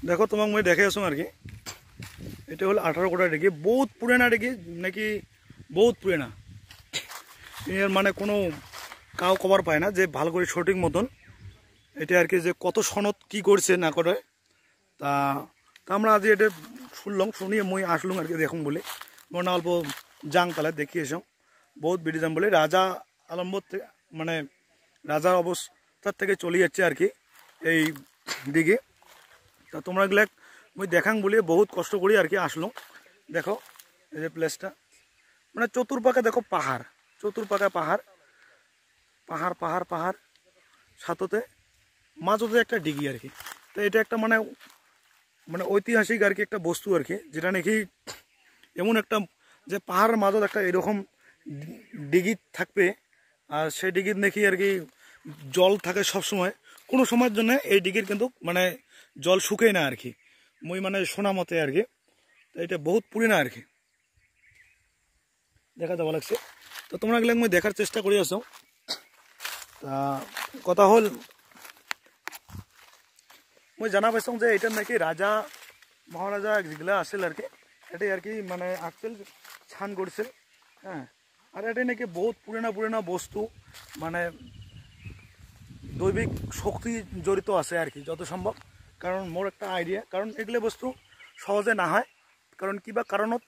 দেখো তোমাক মই দেখে আছো আর কি, এটা হল 18 কোটা ডিগি, বহুত পুরানা ডিগি নাকি, বহুত পুরানা। এর মানে কোনো কাউ কভার পায় না যে ভালো করে সঠিক মতন এটা আর কি, যে কত সনদ কি করছে না করে। তা তা আমরা আজ এটা শুনলাম, শুনিয়ে মই আসলুম আর কি দেখুন বলে। মনে অল্প জাং তালে দেখি এসো, বহুত বেড়ে যাম বলে রাজা আলম্বর থেকে, মানে রাজার অবস্থার থেকে চলে যাচ্ছে আর কি এই দিকে। তা তোমরা গেলে মই দেখাং বলে বহুত কষ্ট করি আর কি আসলো। দেখো এই যে প্লেসটা, মানে চতুর্পাকে দেখো পাহাড়, চতুর্পাকে পাহাড় পাহাড় পাহাড় পাহাড়, সাথে মাঝতে একটা ডিগি আর কি। তো এটা একটা মানে মানে ঐতিহাসিক আর কি একটা বস্তু আর কি, যেটা নাকি এমন একটা যে পাহাড়ের মাঝত একটা এরকম ডিগি থাকবে, আর সেই ডিগির নাকি আর কি জল থাকে সব সময়, কোনো সময়ের জন্য এই ডিগির কিন্তু মানে জল শুকায় না আর কি, মই মানে শোনা মতে আর কি। তো এটা বহুত পুরিনা আর কি, দেখা যাওয়া লাগছে। তো তোমরা গেলে মই দেখার চেষ্টা করি আসো। তা কথা হল মই জানা পাইছো যে এটা নাকি রাজা মহারাজা যেগুলা আসছিল আর কি, এটাই আর কি মানে আসছিল ছান করছিল। হ্যাঁ, আর এটাই নাকি বহুত পুরানা পুরানা বস্তু, মানে দৈবিক শক্তি জড়িত আছে আর কি যত সম্ভব। কারণ মোর একটা আইডিয়া, কারণ এগুলো বস্তু সহজে না হয়, কারণ কিবা কারণত